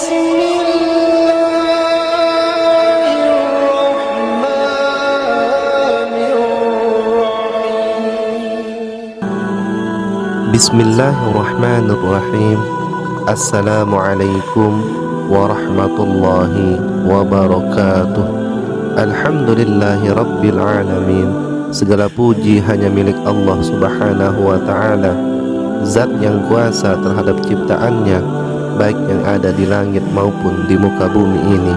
Bismillahirrahmanirrahim. Assalamualaikum warahmatullahi wabarakatuh. Alhamdulillahi rabbil alamin. Segala puji hanya milik Allah subhanahu wa ta'ala, zat yang kuasa terhadap ciptaannya, baik yang ada di langit maupun di muka bumi ini.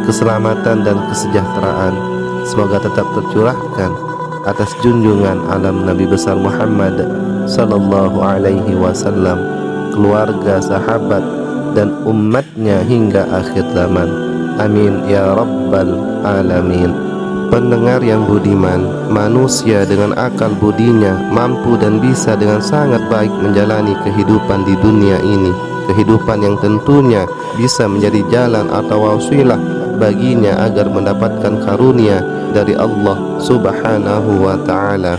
Keselamatan dan kesejahteraan semoga tetap tercurahkan atas junjungan alam Nabi besar Muhammad sallallahu alaihi wasallam, keluarga, sahabat, dan umatnya hingga akhir zaman. Amin ya rabbal alamin. Pendengar yang budiman, manusia dengan akal budinya mampu dan bisa dengan sangat baik menjalani kehidupan di dunia ini, kehidupan yang tentunya bisa menjadi jalan atau wasilah baginya agar mendapatkan karunia dari Allah subhanahu wa ta'ala.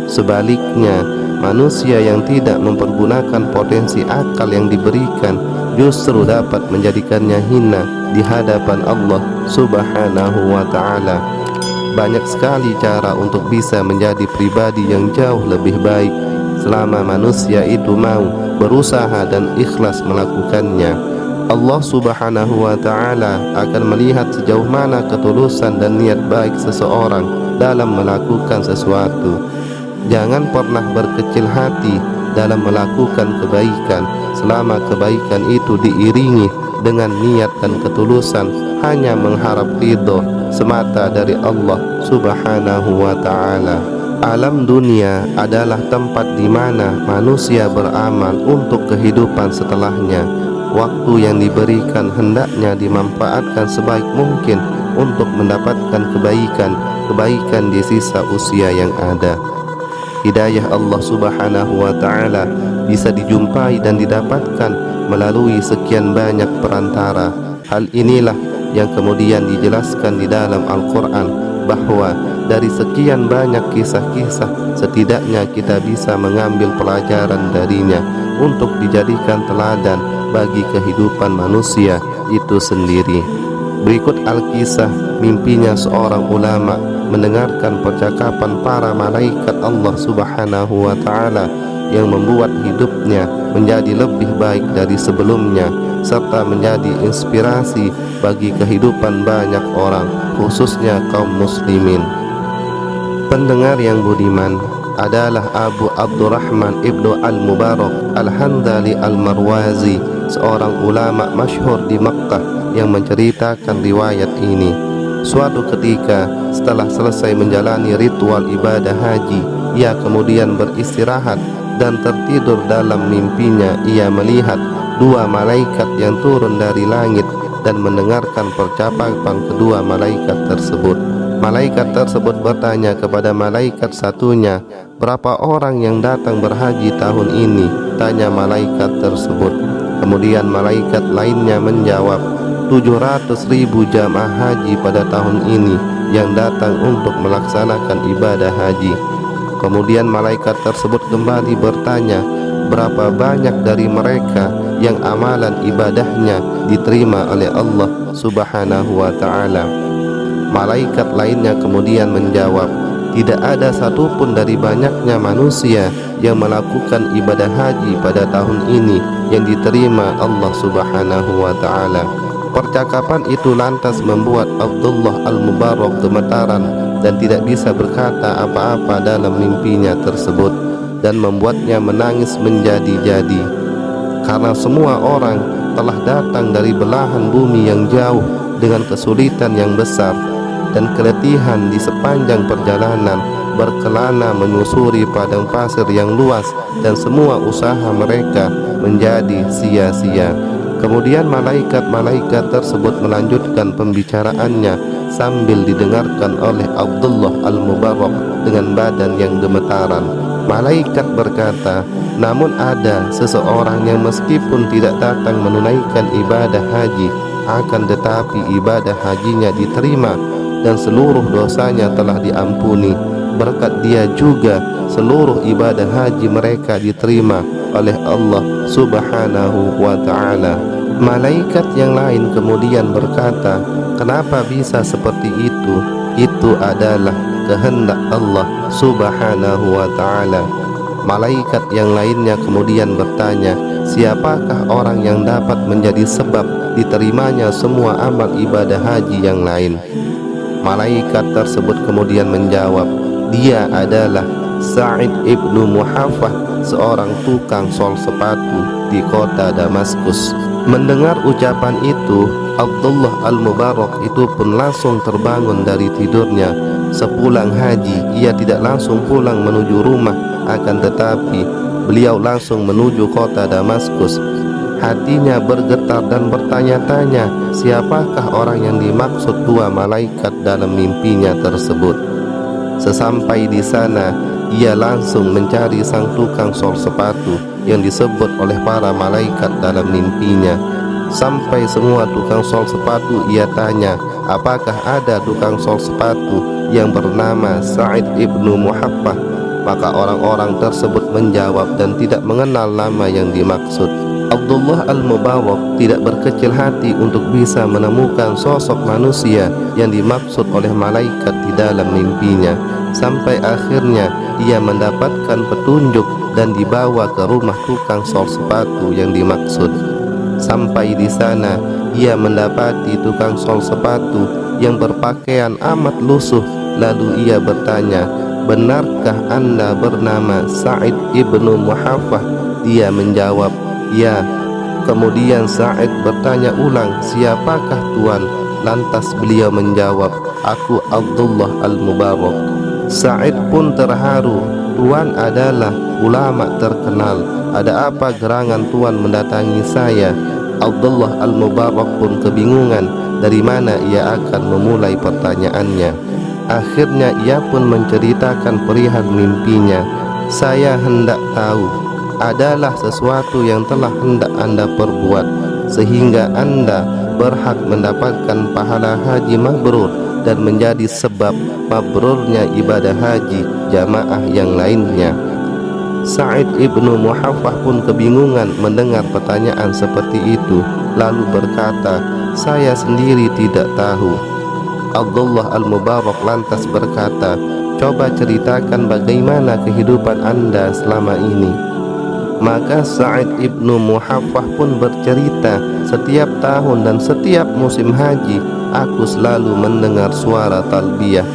Sebaliknya, manusia yang tidak mempergunakan potensi akal yang diberikan justru dapat menjadikannya hina di hadapan Allah subhanahu wa ta'ala. Banyak sekali cara untuk bisa menjadi pribadi yang jauh lebih baik selama manusia itu mau berusaha dan ikhlas melakukannya. Allah subhanahu wa ta'ala akan melihat sejauh mana ketulusan dan niat baik seseorang dalam melakukan sesuatu. Jangan pernah berkecil hati dalam melakukan kebaikan selama kebaikan itu diiringi dengan niat dan ketulusan hanya mengharap ridho semata dari Allah subhanahu wa ta'ala. Alam dunia adalah tempat di mana manusia beramal untuk kehidupan setelahnya. Waktu yang diberikan hendaknya dimanfaatkan sebaik mungkin untuk mendapatkan kebaikan di sisa usia yang ada. Hidayah Allah subhanahu wa ta'ala bisa dijumpai dan didapatkan melalui sekian banyak perantara. Hal inilah yang kemudian dijelaskan di dalam Al-Quran, bahwa dari sekian banyak kisah-kisah setidaknya kita bisa mengambil pelajaran darinya untuk dijadikan teladan bagi kehidupan manusia itu sendiri. Berikut Al-Kisah mimpinya seorang ulama mendengarkan percakapan para malaikat Allah subhanahu wa ta'ala yang membuat hidupnya menjadi lebih baik dari sebelumnya, serta menjadi inspirasi bagi kehidupan banyak orang, khususnya kaum muslimin. Pendengar yang budiman, adalah Abu Abdurrahman Ibnu Al-Mubarak Al-Handali Al-Marwazi, seorang ulama masyhur di Makkah yang menceritakan riwayat ini. Suatu ketika setelah selesai menjalani ritual ibadah haji, ia kemudian beristirahat dan tertidur. Dalam mimpinya ia melihat dua malaikat yang turun dari langit dan mendengarkan percakapan kedua malaikat tersebut. Malaikat tersebut bertanya kepada malaikat satunya, "Berapa orang yang datang berhaji tahun ini?" tanya malaikat tersebut. Kemudian malaikat lainnya menjawab, 700.000 jamaah haji pada tahun ini yang datang untuk melaksanakan ibadah haji. Kemudian malaikat tersebut kembali bertanya, "Berapa banyak dari mereka yang amalan ibadahnya diterima oleh Allah subhanahu wa ta'ala?" Malaikat lainnya kemudian menjawab, "Tidak ada satupun dari banyaknya manusia yang melakukan ibadah haji pada tahun ini yang diterima Allah subhanahu wa ta'ala." Percakapan itu lantas membuat Abdullah Al-Mubarak gemetaran dan tidak bisa berkata apa-apa dalam mimpinya tersebut, dan membuatnya menangis menjadi-jadi. Karena semua orang telah datang dari belahan bumi yang jauh dengan kesulitan yang besar dan keletihan di sepanjang perjalanan berkelana menyusuri padang pasir yang luas, dan semua usaha mereka menjadi sia-sia. Kemudian malaikat-malaikat tersebut melanjutkan pembicaraannya sambil didengarkan oleh Abdullah Al-Mubarak dengan badan yang gemetaran. Malaikat berkata, "Namun ada seseorang yang meskipun tidak datang menunaikan ibadah haji, akan tetapi ibadah hajinya diterima dan seluruh dosanya telah diampuni. Berkat dia juga seluruh ibadah haji mereka diterima oleh Allah subhanahu wa ta'ala." Malaikat yang lain kemudian berkata, "Kenapa bisa seperti itu? Itu adalah kehendak Allah Subhanahu wa ta'ala." Malaikat yang lainnya kemudian bertanya, "Siapakah orang yang dapat menjadi sebab diterimanya semua amal ibadah haji yang lain?" Malaikat tersebut kemudian menjawab, "Dia adalah Sa'id ibnu Muhaffah, seorang tukang sol sepatu di kota Damaskus." Mendengar ucapan itu, Abdullah al-Mubarak itu pun langsung terbangun dari tidurnya. Sepulang haji, ia tidak langsung pulang menuju rumah, akan tetapi beliau langsung menuju kota Damaskus. Hatinya bergetar dan bertanya-tanya, siapakah orang yang dimaksud dua malaikat dalam mimpinya tersebut. Sesampai di sana, ia langsung mencari sang tukang sol sepatu yang disebut oleh para malaikat dalam mimpinya. Sampai semua tukang sol sepatu ia tanya, apakah ada tukang sol sepatu yang bernama Sa'id ibnu Muhaffah? Maka orang-orang tersebut menjawab dan tidak mengenal nama yang dimaksud. Abdullah al-Mubarak tidak berkecil hati untuk bisa menemukan sosok manusia yang dimaksud oleh malaikat di dalam mimpinya. Sampai akhirnya ia mendapatkan petunjuk dan dibawa ke rumah tukang sol sepatu yang dimaksud. Sampai di sana ia mendapati tukang sol sepatu yang berpakaian amat lusuh. Lalu ia bertanya, "Benarkah Anda bernama Sa'id ibnu Muhaffah?" Dia menjawab, "Ya." Kemudian Sa'id bertanya ulang, "Siapakah Tuan?" Lantas beliau menjawab, "Aku Abdullah al-Mubarak." Sa'id pun terharu, "Tuan adalah ulama terkenal. Ada apa gerangan Tuan mendatangi saya?" Abdullah al-Mubarak pun kebingungan dari mana ia akan memulai pertanyaannya. Akhirnya ia pun menceritakan perihal mimpinya. "Saya hendak tahu, adalah sesuatu yang telah hendak Anda perbuat sehingga Anda berhak mendapatkan pahala haji mabrur dan menjadi sebab mabrurnya ibadah haji jamaah yang lainnya." Sa'id ibnu Muhaffah pun kebingungan mendengar pertanyaan seperti itu, lalu berkata, "Saya sendiri tidak tahu." Abdullah al-Mubarak lantas berkata, "Coba ceritakan bagaimana kehidupan Anda selama ini." Maka Sa'id ibnu Muhaffah pun bercerita, "Setiap tahun dan setiap musim haji, aku selalu mendengar suara talbiyah,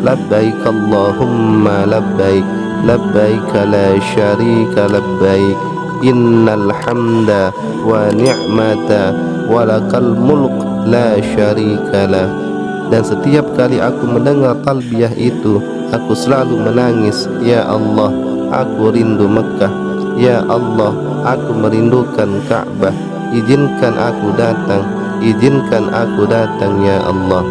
labbaik Allahumma labbaik, labbaik la syarika labbaik, innal hamda wa ni'mata wa lakal mulk la syarika lah." Dan setiap kali aku mendengar talbiyah itu, aku selalu menangis, "Ya Allah, aku rindu Mekah. Ya Allah, aku merindukan Ka'bah. Izinkan aku datang, izinkan aku datang ya Allah."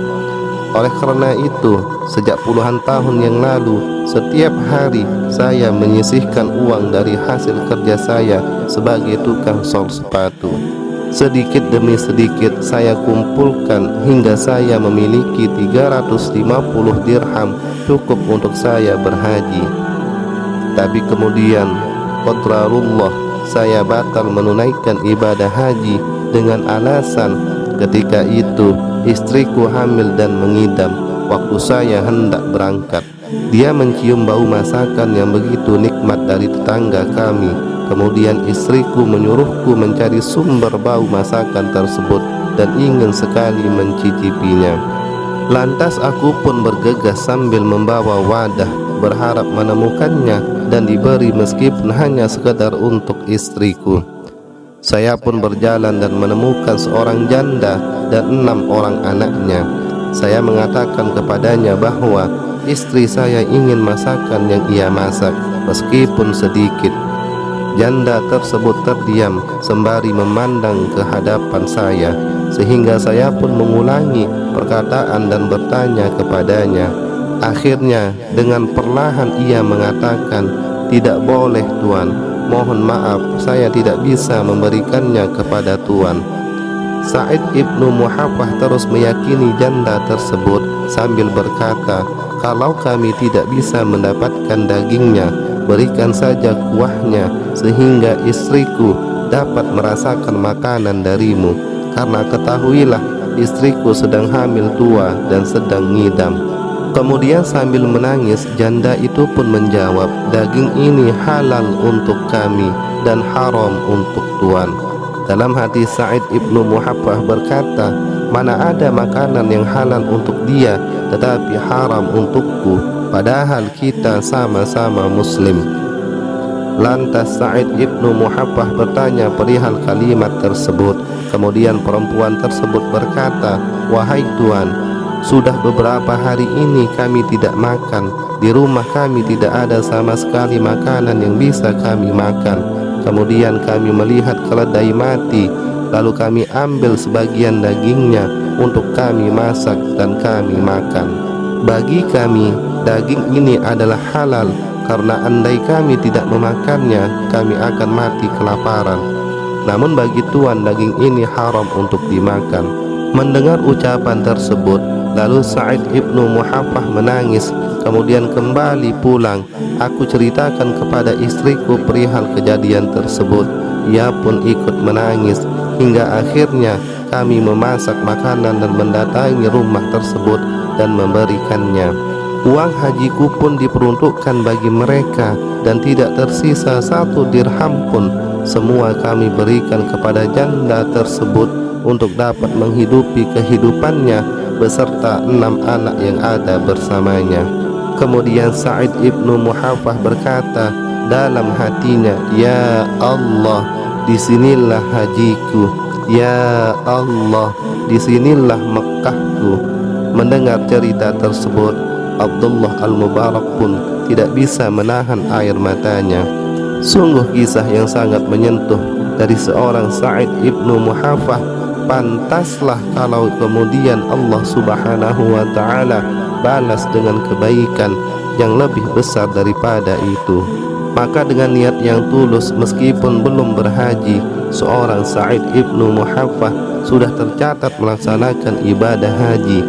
Oleh karena itu, sejak puluhan tahun yang lalu, setiap hari saya menyisihkan uang dari hasil kerja saya sebagai tukang sol sepatu. Sedikit demi sedikit saya kumpulkan hingga saya memiliki 350 dirham, cukup untuk saya berhaji. Tapi kemudian qadrarullah, saya batal menunaikan ibadah haji dengan alasan ketika itu istriku hamil dan mengidam waktu saya hendak berangkat. Dia mencium bau masakan yang begitu nikmat dari tetangga kami. Kemudian istriku menyuruhku mencari sumber bau masakan tersebut dan ingin sekali mencicipinya. Lantas aku pun bergegas sambil membawa wadah, berharap menemukannya dan diberi meskipun hanya sekedar untuk istriku. Saya pun berjalan dan menemukan seorang janda dan 6 orang anaknya. Saya mengatakan kepadanya bahwa istri saya ingin masakan yang ia masak meskipun sedikit. Janda tersebut terdiam sembari memandang ke hadapan saya, sehingga saya pun mengulangi perkataan dan bertanya kepadanya. Akhirnya dengan perlahan ia mengatakan, "Tidak boleh Tuan, mohon maaf saya tidak bisa memberikannya kepada Tuan." Sa'id ibnu Muhaffah terus meyakini janda tersebut sambil berkata, "Kalau kami tidak bisa mendapatkan dagingnya, berikan saja kuahnya sehingga istriku dapat merasakan makanan darimu, karena ketahuilah istriku sedang hamil tua dan sedang ngidam. Kemudian sambil menangis, janda itu pun menjawab, daging ini halal untuk kami dan haram untuk tuan. Dalam hati Sa'id ibnu Muhaffah berkata, mana ada makanan yang halal untuk dia tetapi haram untukku, padahal kita sama-sama muslim. Lantas Sa'id ibnu Muhaffah bertanya perihal kalimat tersebut. Kemudian perempuan tersebut berkata, wahai tuan, sudah beberapa hari ini kami tidak makan. Di rumah kami tidak ada sama sekali makanan yang bisa kami makan. Kemudian kami melihat keledai mati, lalu kami ambil sebagian dagingnya untuk kami masak dan kami makan. Bagi kami, daging ini adalah halal, karena andai kami tidak memakannya, kami akan mati kelaparan. Namun bagi tuan, daging ini haram untuk dimakan. Mendengar ucapan tersebut, lalu Sa'id ibnu Muhaffah menangis, kemudian kembali pulang. Aku ceritakan kepada istriku perihal kejadian tersebut. Ia pun ikut menangis, hingga akhirnya kami memasak makanan dan mendatangi rumah tersebut dan memberikannya. Uang hajiku pun diperuntukkan bagi mereka dan tidak tersisa 1 dirham pun. Semua kami berikan kepada janda tersebut untuk dapat menghidupi kehidupannya beserta 6 anak yang ada bersamanya. Kemudian Sa'id ibnu Muhaffah berkata dalam hatinya, ya Allah, disinilah hajiku, ya Allah, disinilah Mekkahku. Mendengar cerita tersebut, Abdullah al-Mubarak pun tidak bisa menahan air matanya. Sungguh kisah yang sangat menyentuh dari seorang Sa'id ibnu Muhaffah. Pantaslah kalau kemudian Allah subhanahu wa ta'ala balas dengan kebaikan yang lebih besar daripada itu. Maka dengan niat yang tulus, meskipun belum berhaji, seorang Sa'id ibnu Muhaffah sudah tercatat melaksanakan ibadah haji,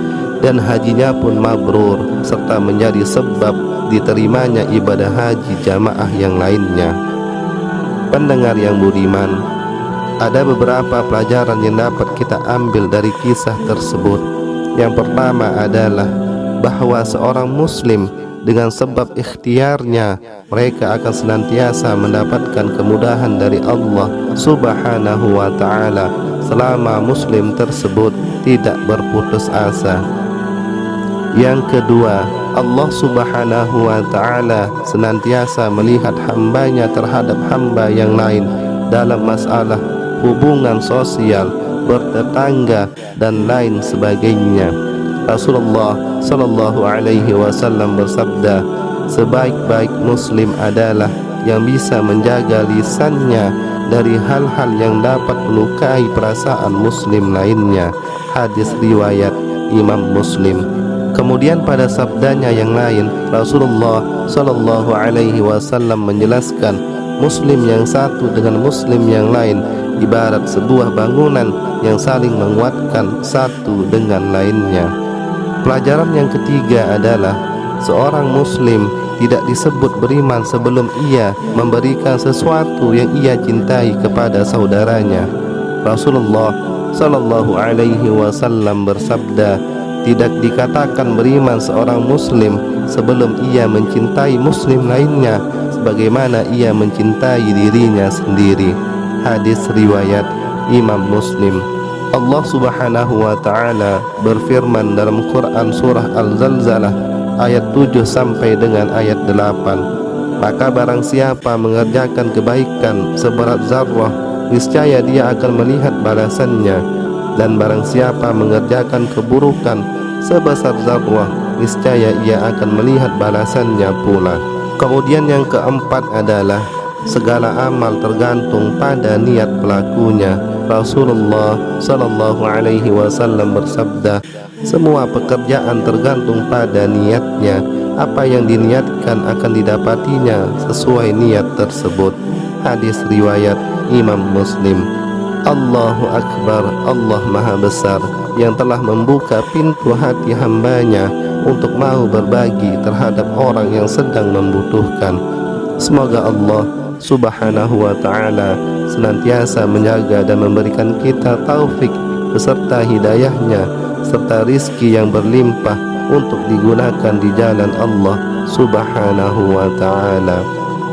dan hajinya pun mabrur, serta menjadi sebab diterimanya ibadah haji jamaah yang lainnya. Pendengar yang budiman, ada beberapa pelajaran yang dapat kita ambil dari kisah tersebut. Yang pertama adalah bahwa seorang muslim dengan sebab ikhtiarnya, mereka akan senantiasa mendapatkan kemudahan dari Allah subhanahu wa ta'ala selama muslim tersebut tidak berputus asa. Yang kedua, Allah subhanahu wa ta'ala senantiasa melihat hambanya terhadap hamba yang lain dalam masalah hubungan sosial, bertetangga, dan lain sebagainya. Rasulullah sallallahu alaihi wasallam bersabda, sebaik-baik muslim adalah yang bisa menjaga lisannya dari hal-hal yang dapat melukai perasaan muslim lainnya. Hadis riwayat Imam Muslim. Kemudian pada sabdanya yang lain, Rasulullah sallallahu alaihi wasallam menjelaskan, muslim yang satu dengan muslim yang lain ibarat sebuah bangunan yang saling menguatkan satu dengan lainnya. Pelajaran yang ketiga adalah seorang muslim tidak disebut beriman sebelum ia memberikan sesuatu yang ia cintai kepada saudaranya. Rasulullah sallallahu alaihi wasallam bersabda, tidak dikatakan beriman seorang muslim sebelum ia mencintai muslim lainnya sebagaimana ia mencintai dirinya sendiri. Hadis riwayat Imam Muslim. Allah subhanahu wa ta'ala berfirman dalam Quran surah Al-Zalzalah ayat 7 sampai dengan ayat 8. Maka barang siapa mengerjakan kebaikan seberat zarrah, niscaya dia akan melihat balasannya, dan barang siapa mengerjakan keburukan sebesar zarrah, niscaya ia akan melihat balasannya pula. Kemudian yang keempat adalah segala amal tergantung pada niat pelakunya. Rasulullah sallallahu alaihi wasallam bersabda, semua pekerjaan tergantung pada niatnya. Apa yang diniatkan akan didapatinya sesuai niat tersebut. Hadis riwayat Imam Muslim. Allahu Akbar, Allah Maha Besar yang telah membuka pintu hati hambanya untuk mau berbagi terhadap orang yang sedang membutuhkan. Semoga Allah Subhanahu wa ta'ala senantiasa menjaga dan memberikan kita taufik beserta hidayahnya serta rizki yang berlimpah untuk digunakan di jalan Allah Subhanahu wa ta'ala.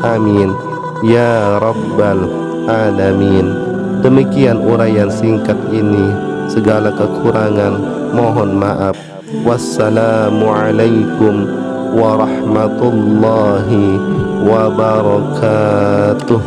Amin ya rabbal alamin. Demikian uraian singkat ini. Segala kekurangan mohon maaf. Wassalamualaikum warahmatullahi wabarakatuh.